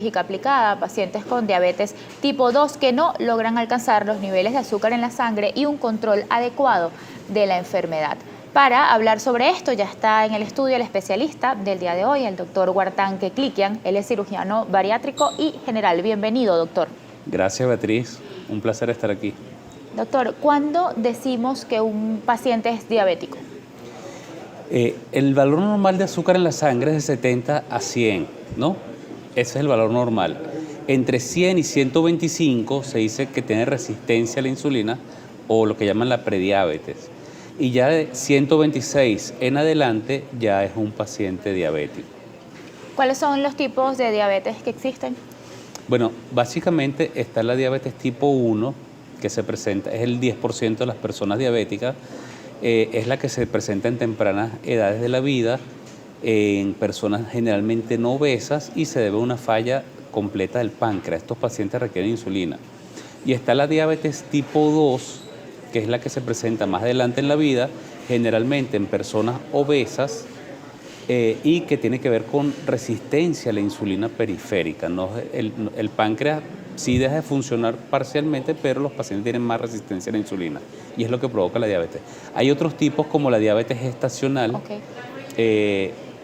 aplicada a pacientes con diabetes tipo 2 que no logran alcanzar los niveles de azúcar en la sangre y un control adecuado de la enfermedad. Para hablar sobre esto ya está en el estudio el especialista del día de hoy, el doctor Wartan Keklikian. Él es cirujano bariátrico y general. Bienvenido, doctor. Gracias, Beatriz. Un placer estar aquí. Doctor, ¿cuándo decimos que un paciente es diabético? El valor normal de azúcar en la sangre es de 70 a 100, ¿no? Ese es el valor normal. Entre 100 y 125 se dice que tiene resistencia a la insulina o lo que llaman la prediabetes. Y ya de 126 en adelante ya es un paciente diabético. ¿Cuáles son los tipos de diabetes que existen? Bueno, básicamente está la diabetes tipo 1, que se presenta, es el 10% de las personas diabéticas, es la que se presenta en tempranas edades de la vida, en personas generalmente no obesas y se debe a una falla completa del páncreas. Estos pacientes requieren insulina. Y está la diabetes tipo 2, que es la que se presenta más adelante en la vida, generalmente en personas obesas y que tiene que ver con resistencia a la insulina periférica, ¿no? El páncreas sí deja de funcionar parcialmente, pero los pacientes tienen más resistencia a la insulina y es lo que provoca la diabetes. Hay otros tipos como la diabetes gestacional,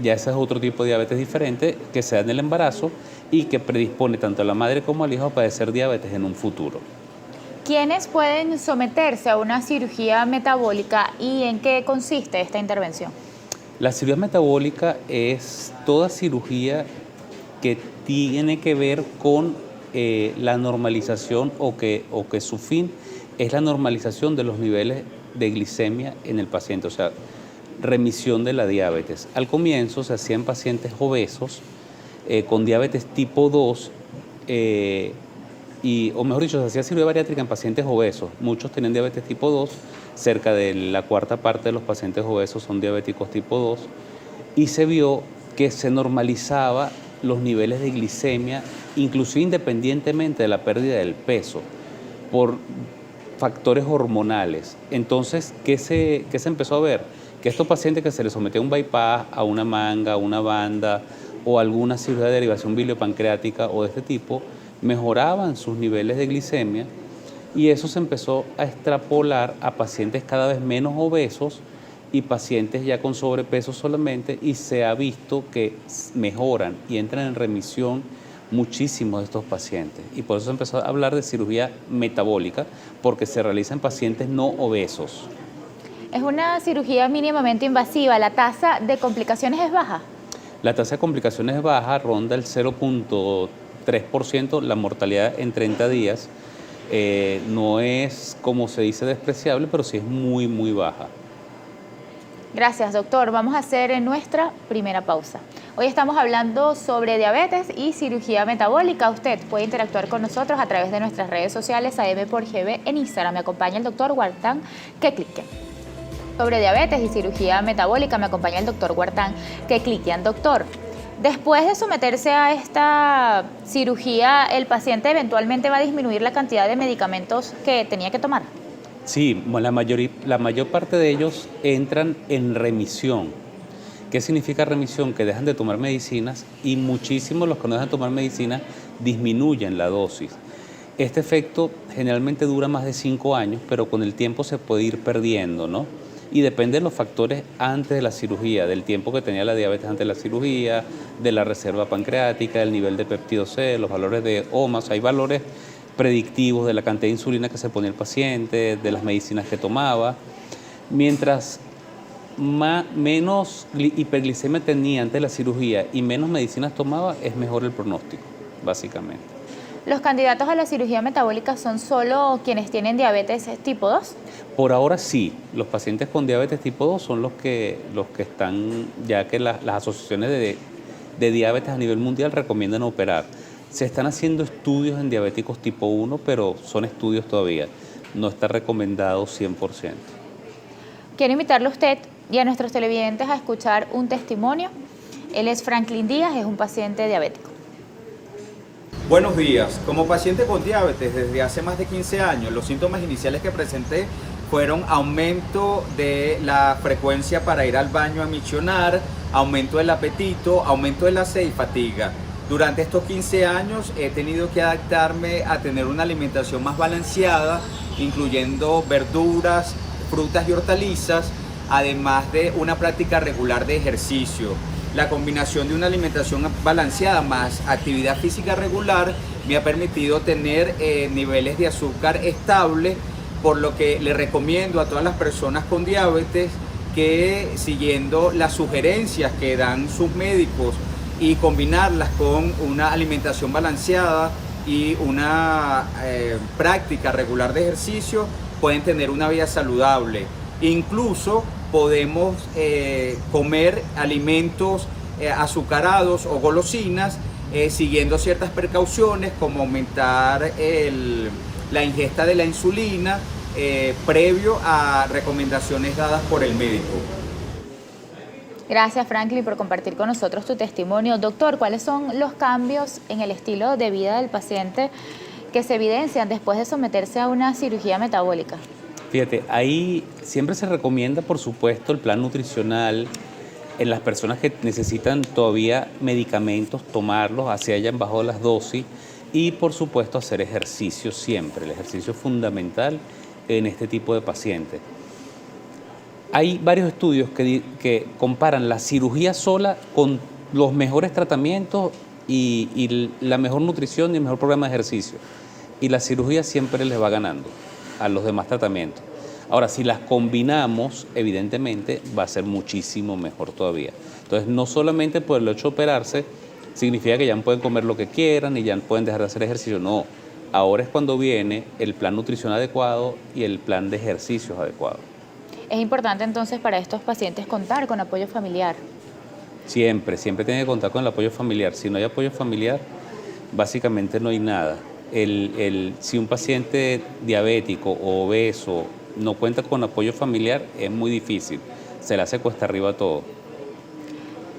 ya ese es otro tipo de diabetes diferente que se da en el embarazo y que predispone tanto a la madre como al hijo a padecer diabetes en un futuro. ¿Quiénes pueden someterse a una cirugía metabólica y en qué consiste esta intervención? La cirugía metabólica es toda cirugía que tiene que ver con la normalización o que su fin es la normalización de los niveles de glicemia en el paciente, o sea, remisión de la diabetes. Al comienzo se hacía en pacientes obesos con diabetes tipo 2 o mejor dicho, se hacía cirugía bariátrica en pacientes obesos. Muchos tienen diabetes tipo 2, cerca de la cuarta parte de los pacientes obesos son diabéticos tipo 2 y se vio que se normalizaba los niveles de glicemia, inclusive independientemente de la pérdida del peso, por factores hormonales. Entonces, ¿qué se empezó a ver? Que estos pacientes que se les sometía a un bypass, a una manga, a una banda o alguna cirugía de derivación biliopancreática o de este tipo, mejoraban sus niveles de glicemia y eso se empezó a extrapolar a pacientes cada vez menos obesos y pacientes ya con sobrepeso solamente, y se ha visto que mejoran y entran en remisión muchísimos de estos pacientes. Y por eso se empezó a hablar de cirugía metabólica, porque se realiza en pacientes no obesos. Es una cirugía mínimamente invasiva. ¿La tasa de complicaciones es baja? La tasa de complicaciones es baja, ronda el 0.3%, la mortalidad en 30 días. No es, como se dice, despreciable, pero sí es muy, muy baja. Gracias, doctor. Vamos a hacer nuestra primera pausa. Hoy estamos hablando sobre diabetes y cirugía metabólica. Usted puede interactuar con nosotros a través de nuestras redes sociales AM por GB en Instagram. Me acompaña el doctor Wartan Keklikian. Sobre diabetes y cirugía metabólica me acompaña el doctor Wartan Keklikian. Doctor, después de someterse a esta cirugía, ¿el paciente eventualmente va a disminuir la cantidad de medicamentos que tenía que tomar? Sí, la mayor parte de ellos entran en remisión. ¿Qué significa remisión? Que dejan de tomar medicinas y muchísimos los que no dejan de tomar medicinas disminuyen la dosis. Este efecto generalmente dura más de 5 años, pero con el tiempo se puede ir perdiendo, ¿no? Y depende de los factores antes de la cirugía, del tiempo que tenía la diabetes antes de la cirugía, de la reserva pancreática, del nivel de péptido C, los valores de OMAS. Hay valores predictivos de la cantidad de insulina que se ponía el paciente, de las medicinas que tomaba. Mientras menos hiperglicemia tenía antes de la cirugía y menos medicinas tomaba, es mejor el pronóstico, básicamente. ¿Los candidatos a la cirugía metabólica son solo quienes tienen diabetes tipo 2? Por ahora sí, los pacientes con diabetes tipo 2 son los que están, ya que las asociaciones de diabetes a nivel mundial recomiendan operar. Se están haciendo estudios en diabéticos tipo 1, pero son estudios todavía, no está recomendado 100%. Quiero invitarle a usted y a nuestros televidentes a escuchar un testimonio. Él es Franklin Díaz, es un paciente diabético. Buenos días. Como paciente con diabetes desde hace más de 15 años, los síntomas iniciales que presenté fueron aumento de la frecuencia para ir al baño a miccionar, aumento del apetito, aumento de la sed y fatiga. Durante estos 15 años he tenido que adaptarme a tener una alimentación más balanceada, incluyendo verduras, frutas y hortalizas, además de una práctica regular de ejercicio. La combinación de una alimentación balanceada más actividad física regular me ha permitido tener niveles de azúcar estables, por lo que le recomiendo a todas las personas con diabetes que, siguiendo las sugerencias que dan sus médicos y combinarlas con una alimentación balanceada y una práctica regular de ejercicio, pueden tener una vida saludable. Incluso podemos comer alimentos azucarados o golosinas siguiendo ciertas precauciones, como aumentar la ingesta de la insulina previo a recomendaciones dadas por el médico. Gracias, Franklin, por compartir con nosotros tu testimonio. Doctor, ¿cuáles son los cambios en el estilo de vida del paciente que se evidencian después de someterse a una cirugía metabólica? Fíjate, ahí siempre se recomienda, por supuesto, el plan nutricional en las personas que necesitan todavía medicamentos, tomarlos, así hayan bajado las dosis, y por supuesto hacer ejercicio siempre. El ejercicio es fundamental en este tipo de pacientes. Hay varios estudios que comparan la cirugía sola con los mejores tratamientos y la mejor nutrición y el mejor programa de ejercicio. Y la cirugía siempre les va ganando a los demás tratamientos. Ahora, si las combinamos, evidentemente va a ser muchísimo mejor todavía. Entonces, no solamente por el hecho de operarse, significa que ya no pueden comer lo que quieran y ya no pueden dejar de hacer ejercicio. No, ahora es cuando viene el plan nutricional adecuado y el plan de ejercicios adecuado. Es importante entonces para estos pacientes contar con apoyo familiar. Siempre tiene que contar con el apoyo familiar. Si no hay apoyo familiar, básicamente no hay nada. Si un paciente diabético o obeso no cuenta con apoyo familiar, es muy difícil. Se le hace cuesta arriba todo.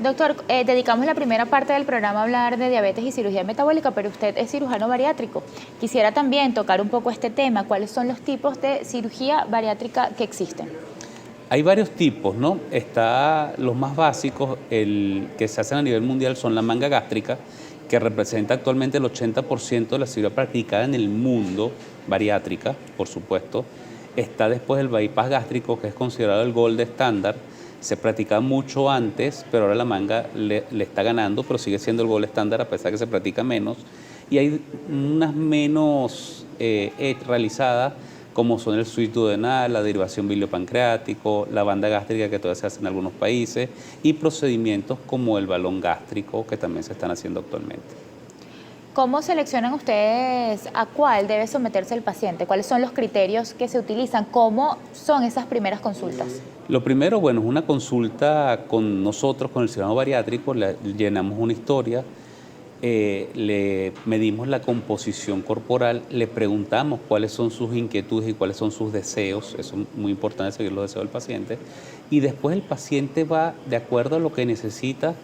Doctor, dedicamos la primera parte del programa a hablar de diabetes y cirugía metabólica, pero usted es cirujano bariátrico. Quisiera también tocar un poco este tema. ¿Cuáles son los tipos de cirugía bariátrica que existen? Hay varios tipos, ¿no? Los más básicos, el que se hacen a nivel mundial, son la manga gástrica, que representa actualmente el 80% de la cirugía practicada en el mundo, bariátrica, por supuesto. Está después el bypass gástrico, que es considerado el gold estándar. Se practica mucho antes, pero ahora la manga le está ganando, pero sigue siendo el gold estándar a pesar que se practica menos. Y hay unas menos realizadas, como son el switch duodenal, la derivación biliopancreático, la banda gástrica, que todavía se hace en algunos países, y procedimientos como el balón gástrico, que también se están haciendo actualmente. ¿Cómo seleccionan ustedes a cuál debe someterse el paciente? ¿Cuáles son los criterios que se utilizan? ¿Cómo son esas primeras consultas? Lo primero, bueno, es una consulta con nosotros, con el cirujano bariátrico, le llenamos una historia, le medimos la composición corporal, le preguntamos cuáles son sus inquietudes y cuáles son sus deseos. Eso es muy importante, seguir los deseos del paciente, y después el paciente va, de acuerdo a lo que necesita,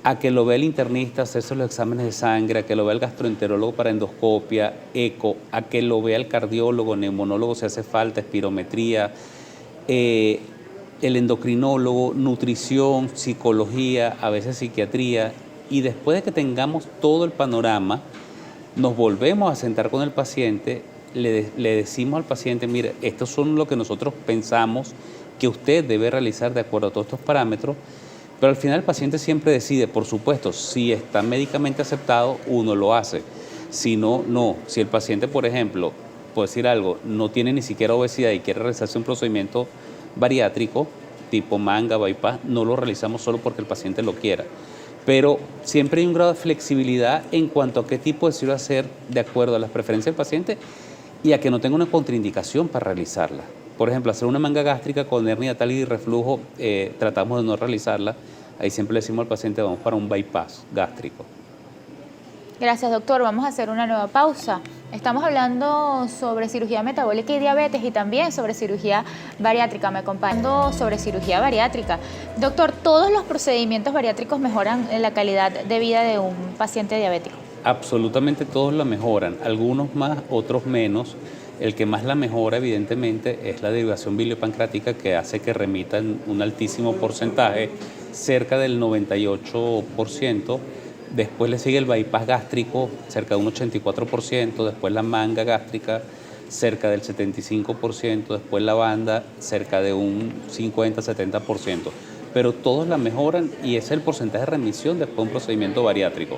a que lo vea el internista, hacerse los exámenes de sangre, a que lo vea el gastroenterólogo para endoscopia, eco, a que lo vea el cardiólogo, neumonólogo si hace falta, espirometría, el endocrinólogo, nutrición, psicología, a veces psiquiatría. Y después de que tengamos todo el panorama, nos volvemos a sentar con el paciente, le decimos al paciente, mire, estos son lo que nosotros pensamos que usted debe realizar de acuerdo a todos estos parámetros, pero al final el paciente siempre decide, por supuesto, si está médicamente aceptado, uno lo hace, si no, no. Si el paciente, por ejemplo, por decir algo, no tiene ni siquiera obesidad y quiere realizarse un procedimiento bariátrico, tipo manga, bypass, no lo realizamos solo porque el paciente lo quiera. Pero siempre hay un grado de flexibilidad en cuanto a qué tipo de cirugía hacer de acuerdo a las preferencias del paciente y a que no tenga una contraindicación para realizarla. Por ejemplo, hacer una manga gástrica con hernia tal y reflujo, tratamos de no realizarla. Ahí siempre le decimos al paciente, vamos para un bypass gástrico. Gracias, doctor. Vamos a hacer una nueva pausa. Estamos hablando sobre cirugía metabólica y diabetes y también sobre cirugía bariátrica. Me acompañando sobre cirugía bariátrica. Doctor, ¿todos los procedimientos bariátricos mejoran la calidad de vida de un paciente diabético? Absolutamente todos la mejoran, algunos más, otros menos. El que más la mejora, evidentemente, es la derivación biliopancreática, que hace que remita en un altísimo porcentaje, cerca del 98%, Después le sigue el bypass gástrico, cerca de un 84%, después la manga gástrica, cerca del 75%, después la banda, cerca de un 50-70%. Pero todos la mejoran y ese es el porcentaje de remisión después de un procedimiento bariátrico.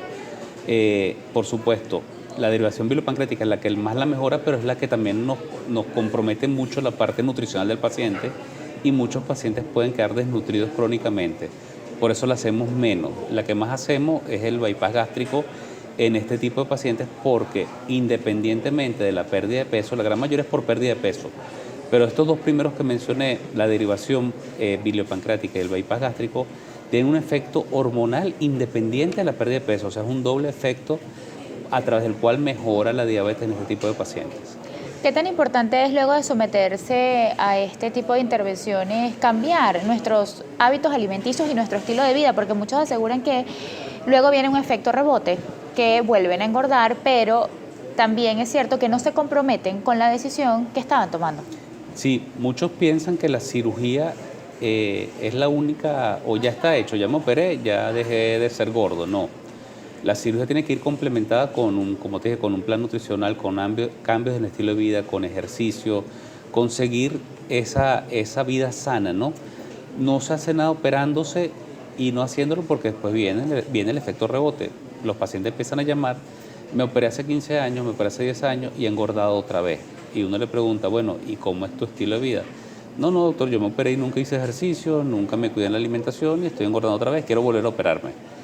Por supuesto, la derivación bilipancreática es la que más la mejora, pero es la que también nos compromete mucho la parte nutricional del paciente y muchos pacientes pueden quedar desnutridos crónicamente. Por eso la hacemos menos. La que más hacemos es el bypass gástrico en este tipo de pacientes porque independientemente de la pérdida de peso, la gran mayoría es por pérdida de peso. Pero estos dos primeros que mencioné, la derivación biliopancreática y el bypass gástrico, tienen un efecto hormonal independiente de la pérdida de peso. O sea, es un doble efecto a través del cual mejora la diabetes en este tipo de pacientes. ¿Qué tan importante es luego de someterse a este tipo de intervenciones cambiar nuestros hábitos alimenticios y nuestro estilo de vida? Porque muchos aseguran que luego viene un efecto rebote, que vuelven a engordar, pero también es cierto que no se comprometen con la decisión que estaban tomando. Sí, muchos piensan que la cirugía es la única, o ya está hecho, ya me operé, ya dejé de ser gordo. No. La cirugía tiene que ir complementada con como te dije, con un plan nutricional, con cambios en el estilo de vida, con ejercicio, conseguir esa vida sana, ¿no? No se hace nada operándose y no haciéndolo porque después viene el efecto rebote. Los pacientes empiezan a llamar, me operé hace 15 años, me operé hace 10 años y he engordado otra vez. Y uno le pregunta, bueno, ¿y cómo es tu estilo de vida? No, doctor, yo me operé y nunca hice ejercicio, nunca me cuidé en la alimentación y estoy engordando otra vez, quiero volver a operarme.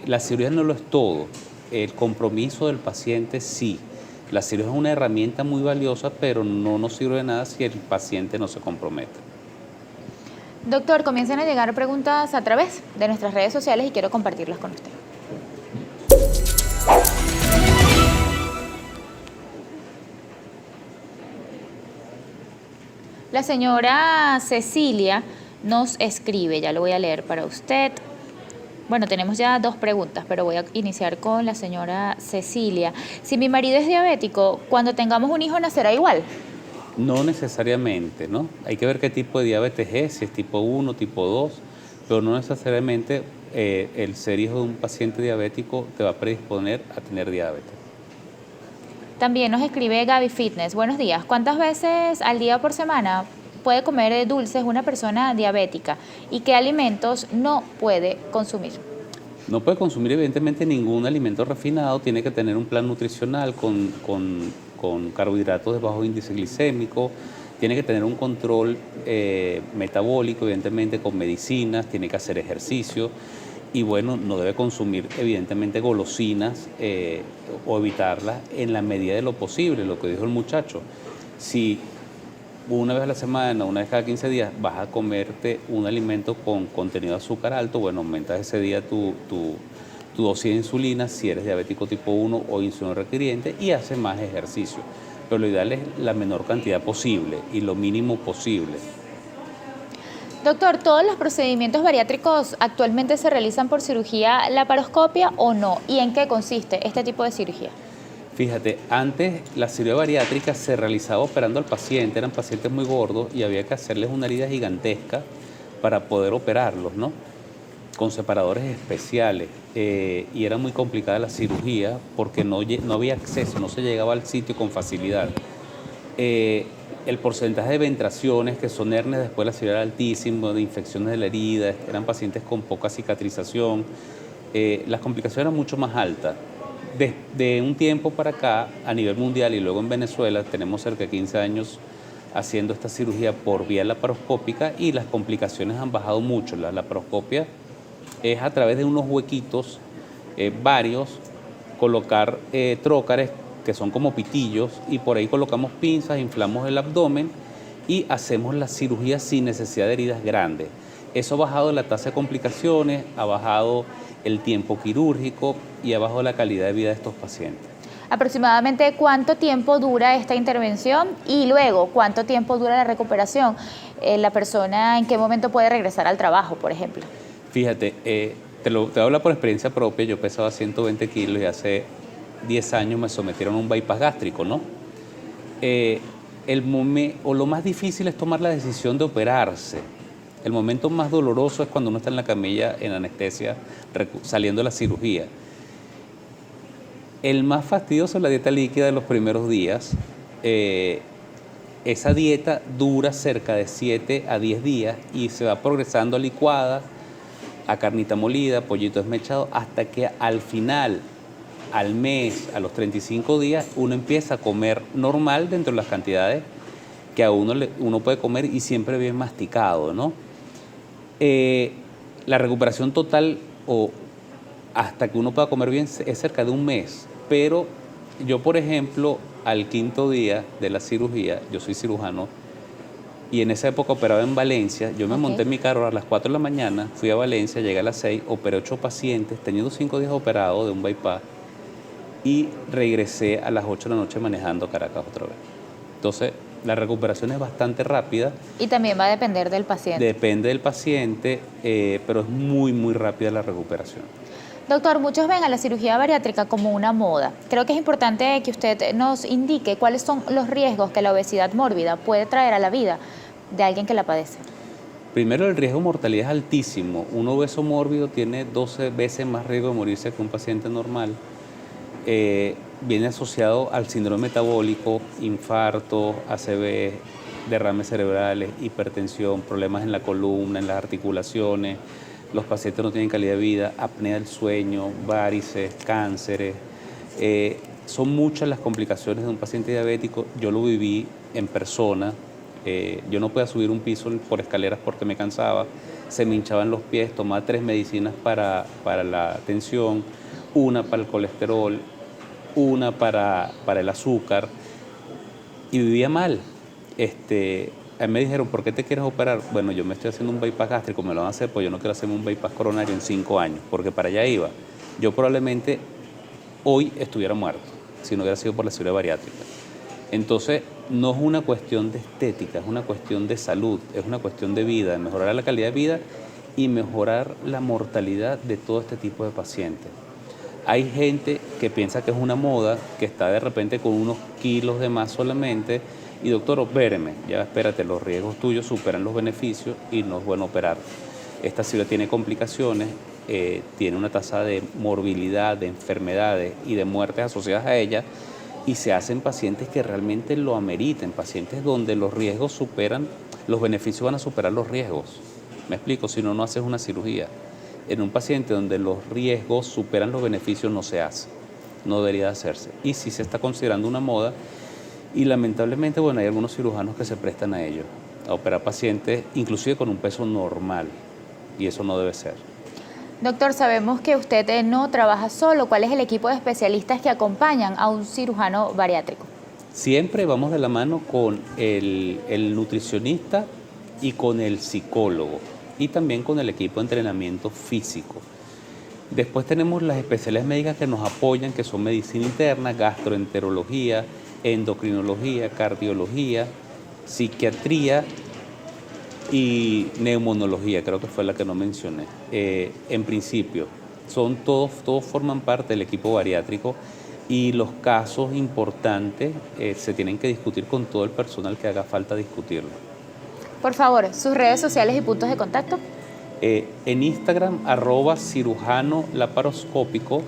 La cirugía no lo es todo, el compromiso del paciente sí. La cirugía es una herramienta muy valiosa, pero no nos sirve de nada si el paciente no se compromete. Doctor, comienzan a llegar preguntas a través de nuestras redes sociales y quiero compartirlas con usted. La señora Cecilia nos escribe, ya lo voy a leer para usted. Bueno, tenemos ya dos preguntas, pero voy a iniciar con la señora Cecilia. Si mi marido es diabético, cuando tengamos un hijo nacerá igual. No necesariamente, ¿no? Hay que ver qué tipo de diabetes es, si es tipo 1, tipo 2, pero no necesariamente el ser hijo de un paciente diabético te va a predisponer a tener diabetes. También nos escribe Gaby Fitness. Buenos días. ¿Cuántas veces al día o por semana puede comer dulces una persona diabética y qué alimentos no puede consumir? No puede consumir evidentemente ningún alimento refinado, tiene que tener un plan nutricional con carbohidratos de bajo índice glicémico, tiene que tener un control metabólico, evidentemente con medicinas, tiene que hacer ejercicio y bueno, no debe consumir evidentemente golosinas o evitarlas en la medida de lo posible, lo que dijo el muchacho. Si una vez a la semana, una vez cada 15 días, vas a comerte un alimento con contenido de azúcar alto, bueno, aumentas ese día tu dosis de insulina si eres diabético tipo 1 o insulino requiriente y haces más ejercicio. Pero lo ideal es la menor cantidad posible y lo mínimo posible. Doctor, ¿todos los procedimientos bariátricos actualmente se realizan por cirugía laparoscopia o no? ¿Y en qué consiste este tipo de cirugía? Fíjate, antes la cirugía bariátrica se realizaba operando al paciente, eran pacientes muy gordos y había que hacerles una herida gigantesca para poder operarlos, ¿no? Con separadores especiales y era muy complicada la cirugía porque no había acceso, no se llegaba al sitio con facilidad. El porcentaje de ventraciones, que son hernias después de la cirugía, era altísimo, de infecciones de la herida, eran pacientes con poca cicatrización, las complicaciones eran mucho más altas. De un tiempo para acá, a nivel mundial y luego en Venezuela, tenemos cerca de 15 años haciendo esta cirugía por vía laparoscópica y las complicaciones han bajado mucho. La laparoscopia es a través de unos huequitos varios, colocar trócares que son como pitillos y por ahí colocamos pinzas, inflamos el abdomen y hacemos la cirugía sin necesidad de heridas grandes. Eso ha bajado la tasa de complicaciones, ha bajado el tiempo quirúrgico y ha bajado la calidad de vida de estos pacientes. ¿Aproximadamente cuánto tiempo dura esta intervención y luego cuánto tiempo dura la recuperación? ¿La persona en qué momento puede regresar al trabajo, por ejemplo? Fíjate, te voy a hablar por experiencia propia. Yo pesaba 120 kilos y hace 10 años me sometieron a un bypass gástrico, ¿no? Lo más difícil es tomar la decisión de operarse. El momento más doloroso es cuando uno está en la camilla en anestesia saliendo de la cirugía. El más fastidioso es la dieta líquida de los primeros días. Esa dieta dura cerca de 7 a 10 días y se va progresando a licuada, a carnita molida, pollito desmechado, hasta que al final, al mes, a los 35 días, uno empieza a comer normal dentro de las cantidades que a uno puede comer y siempre bien masticado, ¿no? La recuperación total o hasta que uno pueda comer bien es cerca de un mes, pero yo, por ejemplo, al 5.º día de la cirugía, yo soy cirujano, y en esa época operaba en Valencia, yo me monté en mi carro a las 4 de la mañana, fui a Valencia, llegué a las 6, operé 8 pacientes, teniendo 5 días operado de un bypass, y regresé a las 8 de la noche manejando Caracas otra vez. Entonces, la recuperación es bastante rápida. Y también va a depender del paciente. Depende del paciente, pero es muy, muy rápida la recuperación. Doctor, muchos ven a la cirugía bariátrica como una moda. Creo que es importante que usted nos indique cuáles son los riesgos que la obesidad mórbida puede traer a la vida de alguien que la padece. Primero, el riesgo de mortalidad es altísimo. Un obeso mórbido tiene 12 veces más riesgo de morirse que un paciente normal. Viene asociado al síndrome metabólico, infarto, ACV, derrames cerebrales, hipertensión, problemas en la columna, en las articulaciones. Los pacientes no tienen calidad de vida, apnea del sueño, varices, cánceres. Son muchas las complicaciones de un paciente diabético. Yo lo viví en persona. Yo no podía subir un piso por escaleras porque me cansaba. Se me hinchaban los pies, tomaba 3 medicinas para la tensión, una para el colesterol, una para el azúcar, y vivía mal. A mí me dijeron, ¿por qué te quieres operar? Bueno, yo me estoy haciendo un bypass gástrico, me lo van a hacer, pues yo no quiero hacerme un bypass coronario en 5 años, porque para allá iba. Yo probablemente hoy estuviera muerto, si no hubiera sido por la cirugía bariátrica. Entonces, no es una cuestión de estética, es una cuestión de salud, es una cuestión de vida, de mejorar la calidad de vida y mejorar la mortalidad de todo este tipo de pacientes. Hay gente que piensa que es una moda, que está de repente con unos kilos de más solamente, y doctor, opéreme, ya espérate, los riesgos tuyos superan los beneficios y no es bueno operar. Esta cirugía tiene complicaciones, tiene una tasa de morbilidad, de enfermedades y de muertes asociadas a ella, y se hacen pacientes que realmente lo ameriten, pacientes donde los riesgos superan, los beneficios van a superar los riesgos. Me explico, si no, no haces una cirugía. En un paciente donde los riesgos superan los beneficios no se hace, no debería hacerse. Y si se está considerando una moda, y lamentablemente, bueno, hay algunos cirujanos que se prestan a ello, a operar pacientes inclusive con un peso normal, y eso no debe ser. Doctor, sabemos que usted no trabaja solo. ¿Cuál es el equipo de especialistas que acompañan a un cirujano bariátrico? Siempre vamos de la mano con el nutricionista y con el psicólogo, y también con el equipo de entrenamiento físico. Después tenemos las especialidades médicas que nos apoyan, que son medicina interna, gastroenterología, endocrinología, cardiología, psiquiatría y neumonología, creo que fue la que no mencioné. En principio, todos forman parte del equipo bariátrico, y los casos importantes se tienen que discutir con todo el personal que haga falta discutirlo. Por favor, sus redes sociales y puntos de contacto. En Instagram, @cirujano laparoscópico,